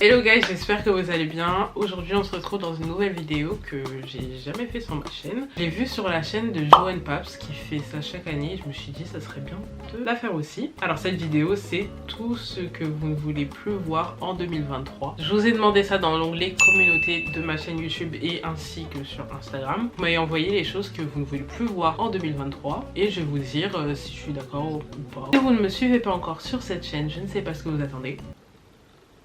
Hello guys, j'espère que vous allez bien. Aujourd'hui on se retrouve dans une nouvelle vidéo que j'ai jamais fait sur ma chaîne. J'ai vu sur la chaîne de Joanne Paps qui fait ça chaque année. Je me suis dit ça serait bien de la faire aussi. Alors cette vidéo c'est tout ce que vous ne voulez plus voir en 2023. Je vous ai demandé ça dans l'onglet communauté de ma chaîne YouTube et ainsi que sur Instagram. Vous m'avez envoyé les choses que vous ne voulez plus voir en 2023 et je vais vous dire si je suis d'accord ou pas. Si vous ne me suivez pas encore sur cette chaîne, je ne sais pas ce que vous attendez.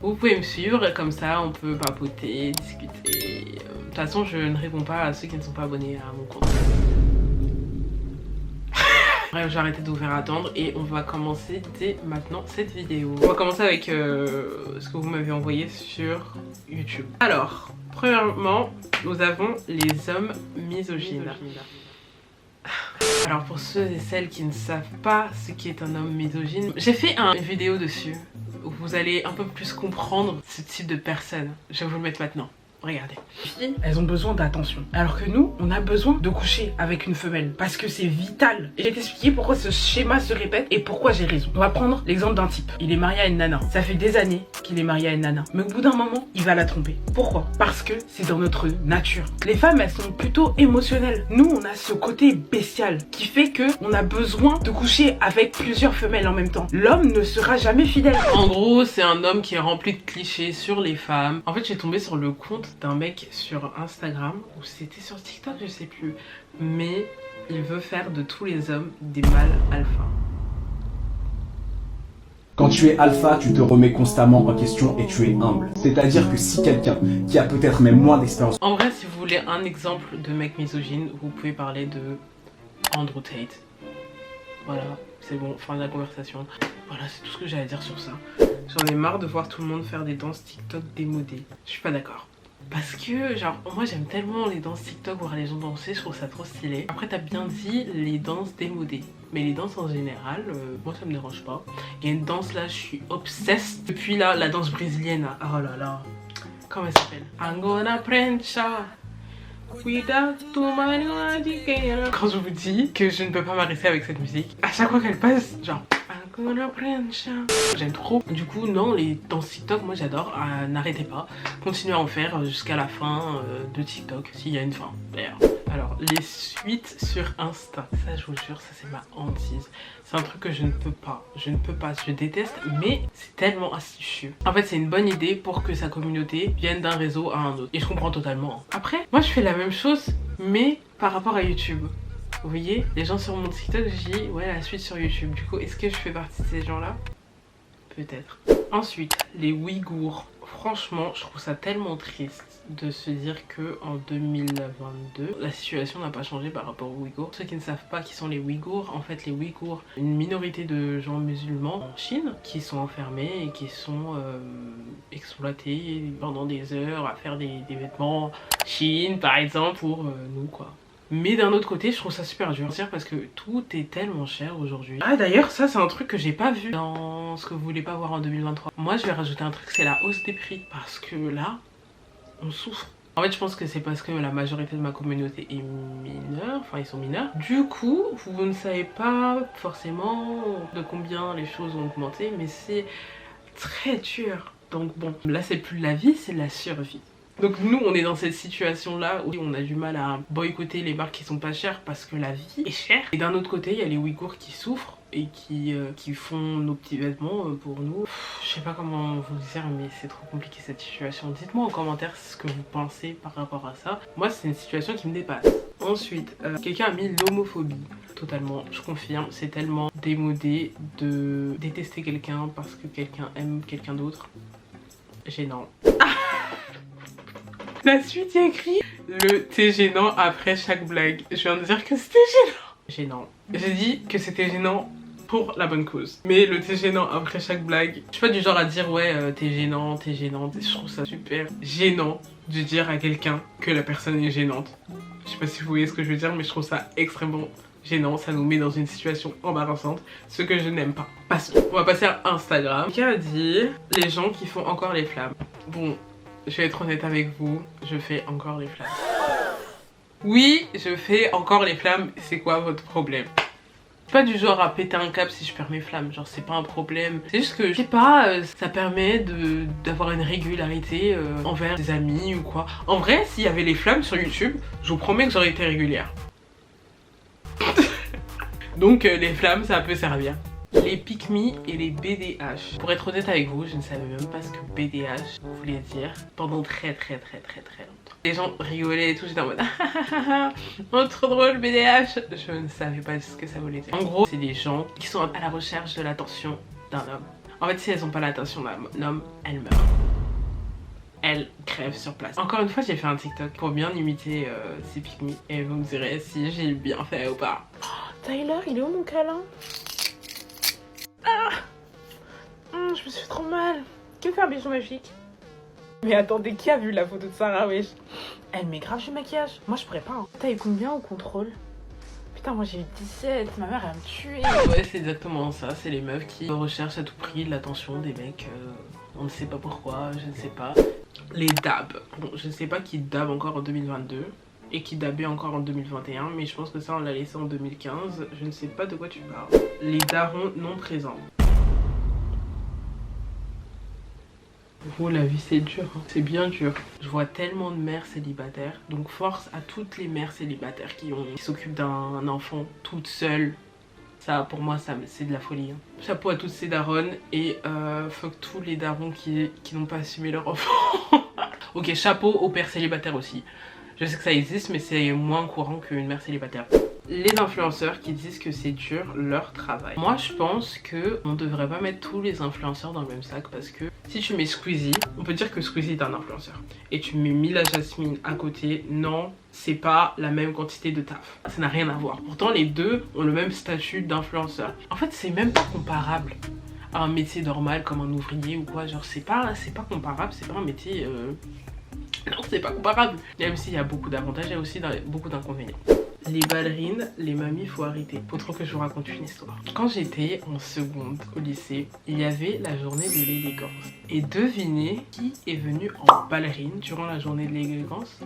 Vous pouvez me suivre, comme ça on peut papoter, discuter. De toute façon je ne réponds pas à ceux qui ne sont pas abonnés à mon compte. Bref, j'ai arrêté de vous faire attendre et on va commencer dès maintenant cette vidéo. On va commencer avec ce que vous m'avez envoyé sur YouTube. Alors, premièrement, nous avons les hommes misogynes. Alors pour ceux et celles qui ne savent pas ce qu'est un homme misogyne, j'ai fait une vidéo dessus où vous allez un peu plus comprendre ce type de personne. Je vais vous le mettre maintenant. Regardez. Les filles, elles ont besoin d'attention. Alors que nous, on a besoin de coucher avec une femelle. Parce que c'est vital. Et je vais t'expliquer pourquoi ce schéma se répète et pourquoi j'ai raison. On va prendre l'exemple d'un type. Il est marié à une nana. Ça fait des années qu'il est marié à une nana. Mais au bout d'un moment, il va la tromper. Pourquoi? Parce que c'est dans notre nature. Les femmes, elles sont plutôt émotionnelles. Nous, on a ce côté bestial qui fait que on a besoin de coucher avec plusieurs femelles en même temps. L'homme ne sera jamais fidèle. En gros, c'est un homme qui est rempli de clichés sur les femmes. En fait, j'ai tombé sur le compte d'un mec sur Instagram, ou c'était sur TikTok, je sais plus, mais il veut faire de tous les hommes des mâles alpha. Quand tu es alpha, tu te remets constamment en question et tu es humble. C'est-à-dire que si quelqu'un qui a peut-être même moins d'expérience... En vrai, si vous voulez un exemple de mec misogyne, vous pouvez parler de Andrew Tate. Voilà, c'est bon, fin de la conversation. Voilà, c'est tout ce que j'ai à dire sur ça. J'en ai marre de voir tout le monde faire des danses TikTok démodées. Je suis pas d'accord. Parce que genre moi j'aime tellement les danses TikTok, voir les gens danser, je trouve ça trop stylé. Après t'as bien dit les danses démodées, mais les danses en général, moi ça me dérange pas. Il y a une danse là, je suis obsesse. Depuis là, la danse brésilienne là, oh là là, comment elle s'appelle? I'm gonna prancha. Quand je vous dis que je ne peux pas m'arrêter avec cette musique, à chaque fois qu'elle passe, genre j'aime trop. Du coup non, les danses TikTok moi j'adore. N'arrêtez pas, continuez à en faire jusqu'à la fin de TikTok, s'il y a une fin d'ailleurs. Alors les suites sur Insta, ça je vous jure, ça c'est ma hantise. C'est un truc que je ne peux pas, je déteste, mais c'est tellement astucieux. En fait c'est une bonne idée pour que sa communauté vienne d'un réseau à un autre. Et je comprends totalement. Après, moi je fais la même chose, mais par rapport à YouTube. Vous voyez, les gens sur mon TikTok, je dis ouais la suite sur YouTube. Du coup, est-ce que je fais partie de ces gens-là? Peut-être. Ensuite, les Ouïghours. Franchement, je trouve ça tellement triste de se dire que en 2022, la situation n'a pas changé par rapport aux Ouïghours. Ceux qui ne savent pas qui sont les Ouïghours, en fait les Ouïghours, une minorité de gens musulmans en Chine qui sont enfermés et qui sont exploités pendant des heures à faire des vêtements Chine par exemple pour nous quoi. Mais d'un autre côté, je trouve ça super dur parce que tout est tellement cher aujourd'hui. Ah d'ailleurs, ça c'est un truc que j'ai pas vu dans ce que vous voulez pas voir en 2023. Moi je vais rajouter un truc, c'est la hausse des prix. Parce que là, on souffre. En fait je pense que c'est parce que la majorité de ma communauté est mineure, enfin ils sont mineurs. Du coup, vous ne savez pas forcément de combien les choses ont augmenté, mais c'est très dur. Donc bon, là c'est plus la vie, c'est la survie. Donc nous on est dans cette situation là où on a du mal à boycotter les marques qui sont pas chères parce que la vie est chère. Et d'un autre côté il y a les Ouïghours qui souffrent et qui font nos petits vêtements pour nous. Je sais pas comment vous dire mais c'est trop compliqué cette situation. Dites-moi en commentaire ce que vous pensez par rapport à ça. Moi c'est une situation qui me dépasse. Ensuite, quelqu'un a mis l'homophobie. Totalement, je confirme, c'est tellement démodé de détester quelqu'un parce que quelqu'un aime quelqu'un d'autre. Gênant. La suite y a écrit le t'es gênant après chaque blague. Je viens de dire que c'était gênant. J'ai dit que c'était gênant pour la bonne cause. Mais le t'es gênant après chaque blague, je suis pas du genre à dire ouais t'es gênant, t'es gênante. Je trouve ça super gênant de dire à quelqu'un que la personne est gênante. Je sais pas si vous voyez ce que je veux dire, mais je trouve ça extrêmement gênant. Ça nous met dans une situation embarrassante, ce que je n'aime pas. Passons. On va passer à Instagram. Qui a dit les gens qui font encore les flammes. Bon, je vais être honnête avec vous, je fais encore les flammes. Oui, je fais encore les flammes, c'est quoi votre problème? suis pas du genre à péter un câble si je perds mes flammes, genre c'est pas un problème. C'est juste que, je sais pas, ça permet d'avoir une régularité envers des amis ou quoi. En vrai, s'il y avait les flammes sur YouTube, je vous promets que j'aurais été régulière. Donc les flammes, ça peut servir. Les pick me et les BDH. Pour être honnête avec vous, je ne savais même pas ce que BDH voulait dire pendant très longtemps. Les gens rigolaient et tout, j'étais en mode oh trop drôle BDH. Je ne savais pas ce que ça voulait dire. En gros, c'est des gens qui sont à la recherche de l'attention d'un homme. En fait, si elles n'ont pas l'attention d'un homme, elles meurent. Elles crèvent sur place. Encore une fois, j'ai fait un TikTok pour bien imiter ces pick me et vous me direz si j'ai bien fait ou pas. Oh, Tyler, il est où mon câlin? Je me suis fait trop mal. Qui me fait un bijou magique? Mais attendez, qui a vu la photo de Sarah, wesh? Elle met grave du maquillage. Moi, je pourrais pas. Hein. T'as eu combien au contrôle? Putain, moi j'ai eu 17. Ma mère, elle va me tuer. Ouais, c'est exactement ça. C'est les meufs qui recherchent à tout prix l'attention des mecs. On ne sait pas pourquoi, je ne sais pas. Les dabs. Bon, je ne sais pas qui dab encore en 2022. Et qui dabait encore en 2021. Mais je pense que ça, on l'a laissé en 2015. Je ne sais pas de quoi tu parles. Les darons non présents. Oh, la vie c'est dur, hein. C'est bien dur. Je vois tellement de mères célibataires. Donc force à toutes les mères célibataires qui s'occupent d'un enfant toute seule. Ça pour moi c'est de la folie, hein. Chapeau à toutes ces daronnes. Et fuck tous les darons qui n'ont pas assumé leur enfant. Ok, chapeau aux pères célibataires aussi. Je sais que ça existe mais c'est moins courant qu'une mère célibataire. Les influenceurs qui disent que c'est dur leur travail. Moi je pense que on devrait pas mettre tous les influenceurs dans le même sac parce que si tu mets Squeezie, on peut dire que Squeezie est un influenceur. Et tu mets Mila Jasmine à côté, non, c'est pas la même quantité de taf. Ça n'a rien à voir. Pourtant les deux ont le même statut d'influenceur. En fait c'est même pas comparable à un métier normal comme un ouvrier ou quoi. Genre c'est pas comparable, c'est pas un métier... Non, c'est pas comparable. Même s'il y a beaucoup d'avantages, il y a aussi beaucoup d'inconvénients. Les ballerines, les mamies, faut arrêter. Faut trop que je vous raconte une histoire. Quand j'étais en seconde au lycée, il y avait la journée de l'élégance. Et devinez qui est venu en ballerine durant la journée de l'élégance?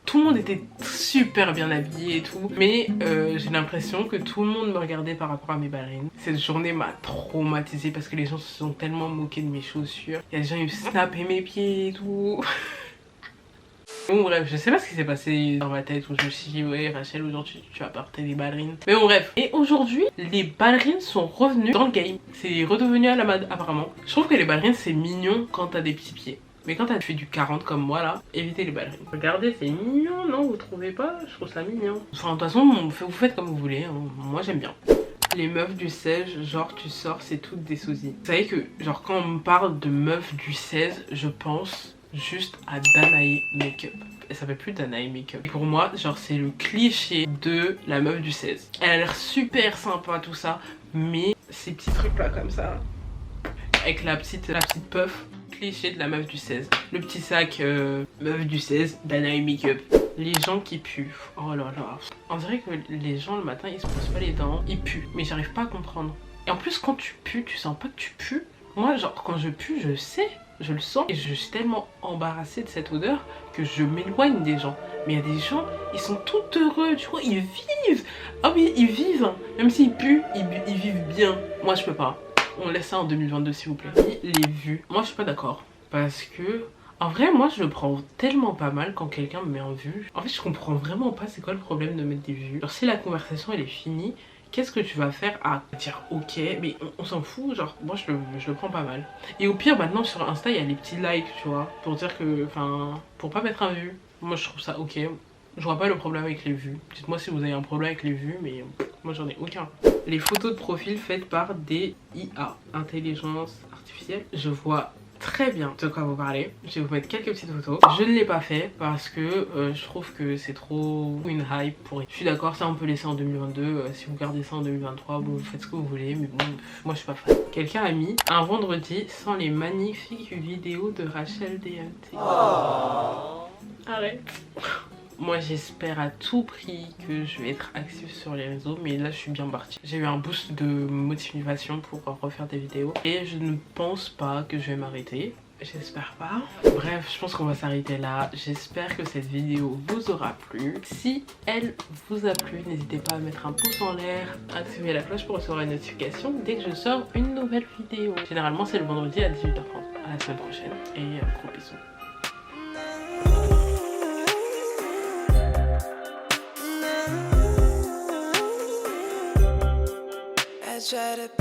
Tout le monde était super bien habillé et tout, mais j'ai l'impression que tout le monde me regardait par rapport à mes ballerines. Cette journée m'a traumatisée parce que les gens se sont tellement moqués de mes chaussures. Il y a des gens qui snappaient mes pieds et tout. Bon bref, je sais pas ce qui s'est passé dans ma tête où je me suis dit ouais Rachel aujourd'hui tu vas porter des ballerines. Mais bon bref. Et aujourd'hui les ballerines sont revenues dans le game. C'est redevenu à la mode apparemment. Je trouve que les ballerines c'est mignon quand t'as des petits pieds. Mais quand t'as fait du 40 comme moi là, évitez les ballerines. Regardez, c'est mignon, non? Vous trouvez pas? Je trouve ça mignon. Enfin, de toute façon, vous faites comme vous voulez, hein. Moi j'aime bien. Les meufs du 16, genre tu sors, c'est toutes des sosies. Vous savez que, genre quand on me parle de meufs du 16, je pense juste à Danae Makeup. Elle s'appelle plus Danae Makeup. Pour moi, genre c'est le cliché de la meuf du 16. Elle a l'air super sympa tout ça, mais ces petits trucs là comme ça, avec la petite puff. Cliché de la meuf du 16. Le petit sac meuf du 16, Danae Makeup. Les gens qui puent. Oh là là. On dirait que les gens le matin ils se brossent pas les dents, ils puent. Mais j'arrive pas à comprendre. Et en plus quand tu pues, tu sens pas que tu pues. Moi genre quand je pue, je sais, je le sens. Et je suis tellement embarrassée de cette odeur que je m'éloigne des gens. Mais il y a des gens, ils sont tout heureux, tu vois, ils vivent. Ah oui, ils vivent. Même s'ils puent, ils vivent bien. Moi je peux pas. On laisse ça en 2022 s'il vous plaît. Les vues, moi je suis pas d'accord. Parce que, en vrai moi je le prends tellement pas mal quand quelqu'un me met en vue. En fait je comprends vraiment pas c'est quoi le problème de mettre des vues. Genre si la conversation elle est finie, qu'est-ce que tu vas faire à dire ok, mais on s'en fout, genre moi je le prends pas mal. Et au pire maintenant sur Insta il y a les petits likes tu vois, pour dire que, enfin, pour pas mettre un vue. Moi je trouve ça ok. Je vois pas le problème avec les vues. Dites-moi si vous avez un problème avec les vues, mais moi j'en ai aucun. Les photos de profil faites par des IA, intelligence artificielle. Je vois très bien de quoi vous parlez. Je vais vous mettre quelques petites photos. Je ne l'ai pas fait parce que je trouve que c'est trop une hype pour... Je suis d'accord, ça on peut laisser en 2022. Si vous gardez ça en 2023, bon, vous faites ce que vous voulez. Mais bon, moi je suis pas fan. Quelqu'un a mis un vendredi sans les magnifiques vidéos de Rachel DMT. Oh. Arrête. Moi j'espère à tout prix que je vais être active sur les réseaux, mais là je suis bien partie. J'ai eu un boost de motivation pour refaire des vidéos et je ne pense pas que je vais m'arrêter J'espère pas. Bref, je pense qu'on va s'arrêter là. J'espère que cette vidéo vous aura plu. Si elle vous a plu, n'hésitez pas à mettre un pouce en l'air, activer la cloche pour recevoir une notification dès que je sors une nouvelle vidéo. Généralement, c'est le vendredi à 18h30. À la semaine prochaine et gros bisous. I try to